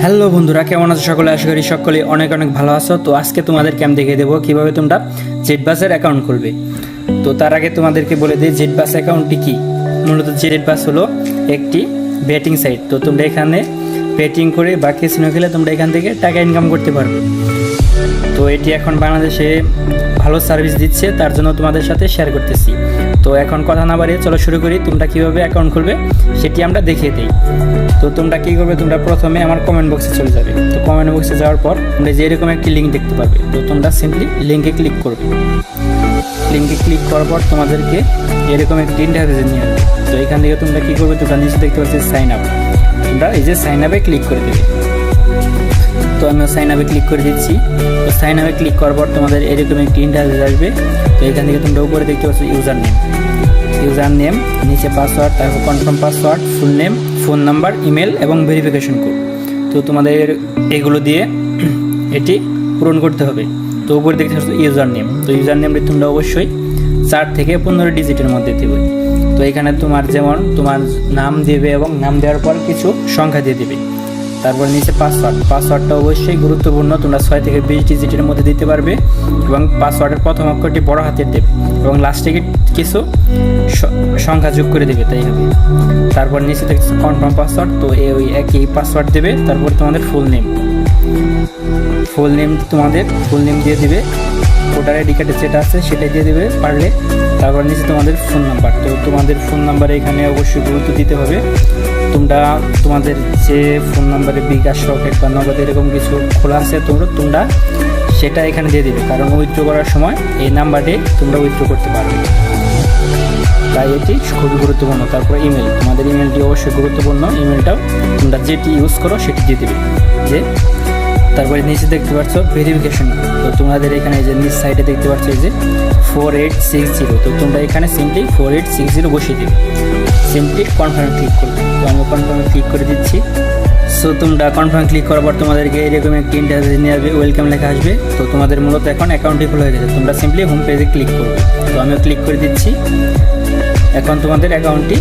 Hello বন্ধুরা, কেমন আছো সকলে? আশা করি সকলে অনেক অনেক ভালো আছো। তো আজকে তোমাদেরকে আমি দেখিয়ে দেবো কীভাবে তোমরা জেটবাসের অ্যাকাউন্ট খুলবে। তো তার আগে তোমাদেরকে বলে দিই জেটবাস অ্যাকাউন্টটি কী। মূলত জেটবাস হলো একটি বেটিং সাইট। তো তোমরা এখানে বেটিং করে বা ক্যাসিনো খেলে তোমরা এখান থেকে টাকা ইনকাম করতে পারবে। তো এটি এখন বাংলাদেশে ভালো সার্ভিস দিচ্ছে, তার জন্য তোমাদের সাথে শেয়ার করতেছি। তো এখন কথা না বাড়িয়ে চলো শুরু করি। তোমরা কীভাবে অ্যাকাউন্ট খুলবে সেটি আমরা দেখিয়ে দিই। তো তোমরা কী করবে, তোমরা প্রথমে আমার কমেন্ট বক্সে চলে যাবে। তো কমেন্ট বক্সে যাওয়ার পর তোমরা যে এরকম একটি লিঙ্ক দেখতে পাবে। তো তোমরা সিম্পলি লিঙ্কে ক্লিক করবে। লিঙ্কে ক্লিক করার পর তোমাদেরকে এরকম একটি ইন্টারফেসে নিয়ে আসবে। তো এখান থেকে তোমরা কী করবে, তোমরা নিচে দেখতে পাচ্ছি সাইন আপ। তোমরা এই যে সাইন আপে ক্লিক করে দেবে। তো আমি সাইন আপে ক্লিক করে দিচ্ছি। তো সাইন আপে ক্লিক করার পর তোমাদের এরকম একটি ইন্টারফেস আসবে। তো এখান থেকে তোমরা উপরে দেখতে পাচ্ছ ইউজার নেম, নিচে পাসওয়ার্ড, তারপর confirm password, full name, phone number, email এবং ভেরিফিকেশন কোড। তো তোমাদের এগুলো দিয়ে এটি পূরণ করতে হবে। তো উপরে দেখতে পাচ্ছ ইউজার নেম। তো ইউজার নেমটি তোমরা অবশ্যই 4 থেকে 15 ডিজিটের মধ্যে দেবে। তো এখানে তোমার যেমন তোমার নাম দেবে এবং নাম দেওয়ার পর কিছু সংখ্যা দিয়ে দেবে। তারপর নিচে পাসওয়ার্ডটা অবশ্যই গুরুত্বপূর্ণ। তোমরা 6 থেকে 20 ডিজিটের মধ্যে দিতে পারবে এবং পাসওয়ার্ডের প্রথম অক্ষরটি বড় হাতের দেবে এবং লাস্টে কিছু সংখ্যা যোগ করে দেবে, তাই হবে। তারপর নিচে দেখছো কনফার্ম পাসওয়ার্ড। তো ওই একই পাসওয়ার্ড দেবে। তারপর তোমাদের ফুল নেম তোমাদের ফুল নেম দিয়ে দিবে। ভোটার আইডি কার্ডে যেটা আছে সেটাই দিয়ে দেবে পারলে। তারপর নিচে তোমাদের ফোন নাম্বার। তো তোমাদের ফোন নাম্বারে এখানে অবশ্যই গুরুত্ব দিতে হবে। তোমরা তোমাদের যে ফোন নাম্বারে বিকাশ, রকেট বা নগদ এরকম কিছু খোলা আছে তোমরা সেটা এখানে দিয়ে দেবে, কারণ উইথড্র করার সময় এই নাম্বারে তোমরা উইথড্র করতে পারবে, তাই এটি খুবই গুরুত্বপূর্ণ। তারপর ইমেল, তোমাদের ইমেলটি অবশ্যই গুরুত্বপূর্ণ। ইমেলটাও তোমরা যেটি ইউজ করো সেটি দিয়ে দেবে। তারপরে নিচে দেখতে পাচ্ছ ভেরিফিকেশন। তো তোমাদের এখানে যে নিচ সাইডে দেখতে পাচ্ছ এই যে 4860। তো তোমরা এখানে সিম্পলি 4860 বসিয়ে দেবে। সিম্পলি কনফার্ম ক্লিক করবে। তো আমি কনফার্মে ক্লিক করে দিচ্ছি। সো তোমরা কনফার্ম ক্লিক করার পর তোমাদেরকে এরকম একটি ইন্টারফেস নিয়ে আসবে, ওয়েলকাম লেখা আসবে। তো তোমাদের মূলত এখন অ্যাকাউন্টটি খোলা হয়ে গেছে। তোমরা সিম্পলি হোম পেজে ক্লিক করবে। তো আমিও ক্লিক করে দিচ্ছি। এখন তোমাদের অ্যাকাউন্টটি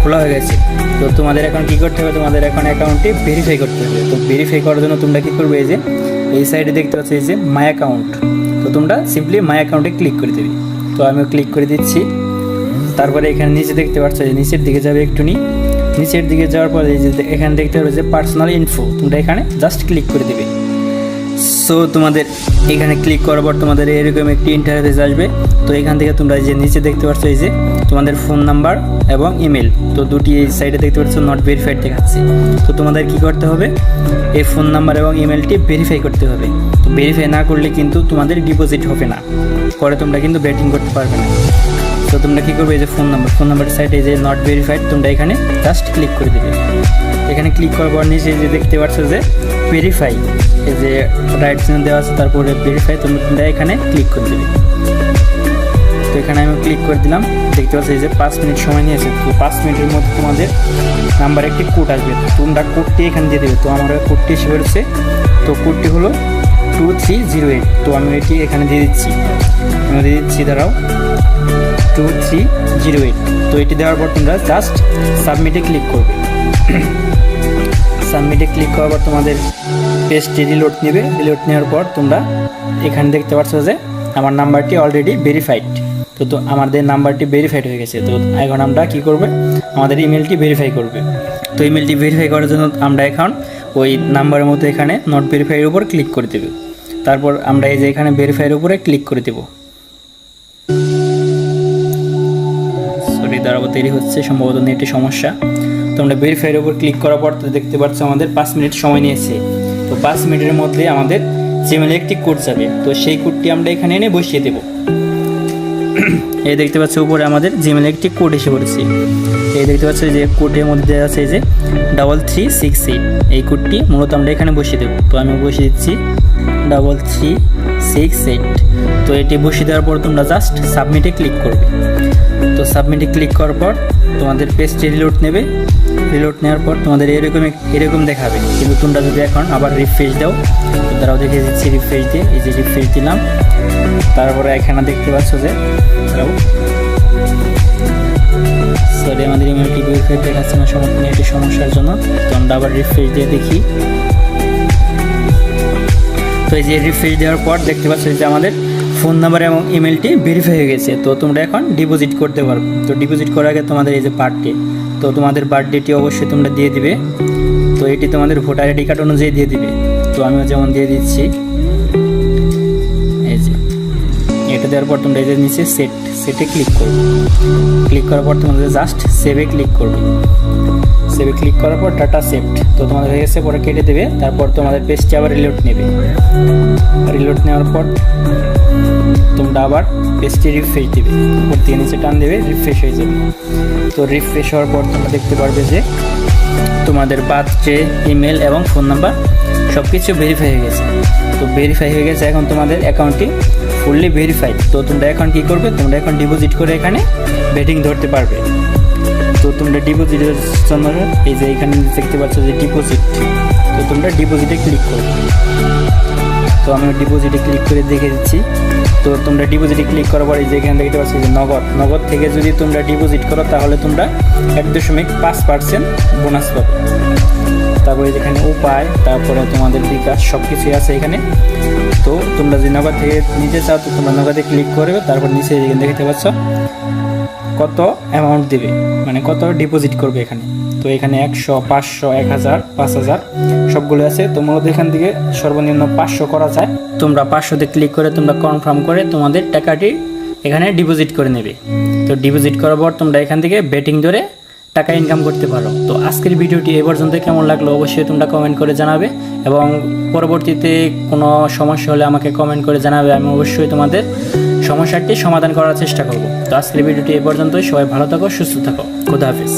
খোলা হয়ে গেছে। তো তোমাদের এখন কী করতে হবে, তোমাদের এখন অ্যাকাউন্টটি ভেরিফাই করতে হবে। তো ভেরিফাই করার জন্য তোমরা কী করবে, এই সাইডে দেখতে পাচ্ছ এই যে মাই অ্যাকাউন্ট। তো তোমরা সিম্পলি মাই অ্যাকাউন্টে ক্লিক করে দেবে। তো আমিও ক্লিক করে দিচ্ছি। তারপরে এখানে নিচে দেখতে পাচ্ছ যে নিচের দিকে যাবে একটুনি। নিচের দিকে যাওয়ার পরে এই যে এখানে দেখতে পাবে যে পার্সোনাল ইনফো। তোমরা এখানে জাস্ট ক্লিক করে দেবে। সো তোমাদের এখানে ক্লিক করার পর তোমাদের এরকম একটি ইন্টারফেস আসবে। তো এখান থেকে তোমরা যে নিচে দেখতে পাচ্ছ এই যে তোমাদের ফোন নাম্বার এবং ইমেল, তো দুটি এই সাইডে দেখতে পাচ্ছ নট ভেরিফাইড দেখাচ্ছে। তো তোমাদের কি করতে হবে, এই ফোন নাম্বার এবং ইমেলটি ভেরিফাই করতে হবে। তো ভেরিফাই না করলে কিন্তু তোমাদের ডিপোজিট হবে না, পরে তোমরা কিন্তু ব্যাটিং করতে পারবে না। তো তোমরা কী করবে, এই যে ফোন নাম্বারের সাইডে যে নট ভেরিফাইড, তোমরা এখানে জাস্ট ক্লিক করে দেবে। এখানে ক্লিক করার পর নিচে যে দেখতে পাচ্ছ যে ভেরিফাই, এই যে রাইট চিহ্ন দেওয়া আছে, তারপরে ভেরিফাই তোমরা এখানে ক্লিক করে দেবে। তো এখানে আমি ক্লিক করে দিলাম। দেখতে পাচ্ছি এই যে 5 মিনিট সময় নিয়েছে। তো 5 মিনিটের মধ্যে তোমাদের নাম্বারে একটি কোড আসবে। তোমরা কোডটি এখানে দিয়ে দেবে। তো আমার কোডটি এসে পড়েছে। তো কোডটি হলো 2308। তো আমি এটি এখানে দিয়ে দিচ্ছি। দাঁড়াও 2308। তো এটি দেওয়ার পর তোমরা জাস্ট সাবমিটে ক্লিক করবে। সাবমিটে ক্লিক করার পর তোমাদের পেজটি রিলোড নেবে। রিলোড নেওয়ার পর তোমরা এখানে দেখতে পাচ্ছ যে আমার নাম্বারটি অলরেডি ভেরিফাইড। তো আমাদের নাম্বারটি ভেরিফাইড হয়ে গেছে। তো এখন আমরা কী করবে, আমাদের ইমেলটি ভেরিফাই করবে। তো ইমেলটি ভেরিফাই করার জন্য আমরা এখন ওই নাম্বারের মতো এখানে নট ভেরিফাইয়ের উপর ক্লিক করে দেব। তারপর আমরা এই যে এখানে ভেরিফাইয়ের উপরে ক্লিক করে দেব। দাঁড়াবো, দেরি হচ্ছে, সম্ভবত নেটের সমস্যা। তো আমরা ভেরিফাইয়ের উপর ক্লিক করার পর দেখতে পাচ্ছ আমাদের 5 মিনিট সময় নিয়েছে। তো 5 মিনিটের মধ্যে আমাদের জিমেলে একটি কোড যাবে। তো সেই কোডটি আমরা এখানে এনে বসিয়ে দেব। এই দেখতে পাচ্ছ উপরে আমাদের জিমেলে একটি কোড এসে পড়েছে। এই দেখতে পাচ্ছ যে কোডের মধ্যে দেওয়া আছে যে 3368। এই কোডটি মূলত আমরা এখানে বসিয়ে দেবো। তো আমি বসিয়ে দিচ্ছি 3368। তো এটি বসিয়ে দেওয়ার পর তোমরা জাস্ট সাবমিটে ক্লিক করবে। তো সাবমিটে ক্লিক করার পর তোমাদের পেজটি রিলোড নেবে। রিলোড নেওয়ার পর তোমাদের এরকম দেখাবে। কিন্তু তোমরা যদি এখন আবার রিফ্রেশ দাও, তো তারাও দেখে দিচ্ছি রিফ্রেশ দিয়ে, এই যে রিফ্রেশ দিলাম। তারপরে এখানে দেখতে পাচ্ছ যে সরি আমাদের ইমেলটি ভেরিফাইড দেখাচ্ছে না নেটের সমস্যার জন্য। তো আমরা আবার রিফ্রেশ দিয়ে দেখি। তো এই যে রিফ্রেশ দেওয়ার পর দেখতে পাচ্ছ যে আমাদের ফোন নাম্বার এবং ইমেলটি ভেরিফাই হয়ে গেছে। তো তোমরা এখন ডিপোজিট করতে পারো। তো ডিপোজিট করার আগে তোমাদের এই যে বার্থডে, তো তোমাদের বার্থডেটি অবশ্যই তোমরা দিয়ে দিবে। তো এটি তোমাদের ভোটার আইডি কার্ড অনুযায়ী দিয়ে দিবে। তো আমিও যেমন দিয়ে দিচ্ছি, এই যে এটা দেওয়ার পর তোমরা এই যে নিচে সেটে ক্লিক করবে। ক্লিক করার পর তোমাদের জাস্ট সেভে ক্লিক করবে। সেভে ক্লিক করার পর ডাটা সেভড, তো তোমাদের হয়ে গেছে, পরে কেটে দেবে। তারপর তোমাদের পেজটি আবার রিলোড নেবে। রিলোড নেওয়ার পর তোমরা আবার পেজটি রিফ্রেশ দেবে, উপর থেকে নিচে টান দেবে, রিফ্রেশ হয়ে যাবে। তো রিফ্রেশ হওয়ার পর তোমরা দেখতে পারবে যে তোমাদের বার্থডে, ইমেল এবং ফোন নাম্বার সব কিছু ভেরিফাই হয়ে গেছে। তো ভেরিফাই হয়ে গেছে, এখন তোমাদের অ্যাকাউন্টটি ফুললি ভেরিফাইড। তো তোমরা এখন কী করবে, তোমরা এখন ডিপোজিট করে এখানে বেটিং ধরতে পারবে। তো তোমরা ডিপোজিটের জন্য এই যে এখানে দেখতে পাচ্ছ যে ডিপোজিট, তো তোমরা ডিপোজিটে ক্লিক করবে। তো আমি ডিপোজিটে ক্লিক করে দেখে দিচ্ছি। তো তোমরা ডিপোজিটে ক্লিক করার পর এই যে এখানে দেখতে পাচ্ছ যে নগদ থেকে যদি তোমরা ডিপোজিট করো তাহলে তোমরা 1.5% বোনাস পাবে। তারপরে যেখানে উপায়, তারপরে তোমাদের বিকাশ সব কিছুই আছে এখানে। তো তোমরা যদি নগদ থেকে নিতে চাও তো তোমরা নগদে ক্লিক করবে। তারপর নিচে এখানে দেখতে পাচ্ছ কত অ্যামাউন্ট দেবে, মানে কত ডিপোজিট করবে এখানে। তো এখানে 100, 500, 1000, 5000 সবগুলো আছে। তো মূলত এখান থেকে সর্বনিম্ন 500 করা যায়। তোমরা 500তে ক্লিক করে তোমরা কনফার্ম করে তোমাদের টাকাটি এখানে ডিপোজিট করে নেবে। তো ডিপোজিট করার পর তোমরা এখান থেকে বেটিং ধরে টাকা ইনকাম করতে পারো। তো আজকের ভিডিওটি এই পর্যন্ত কেমন লাগলো অবশ্যই তোমরা কমেন্ট করে জানাবে, এবং পরবর্তীতে কোনো সমস্যা হলে আমাকে কমেন্ট করে জানাবে। আমি অবশ্যই তোমাদের সমস্যাটি সমাধান করার চেষ্টা করব। তো আজকের ভিডিওটি এই পর্যন্তই। সবাই ভালো থাকো, সুস্থ থাকো। খোদা হাফেজ।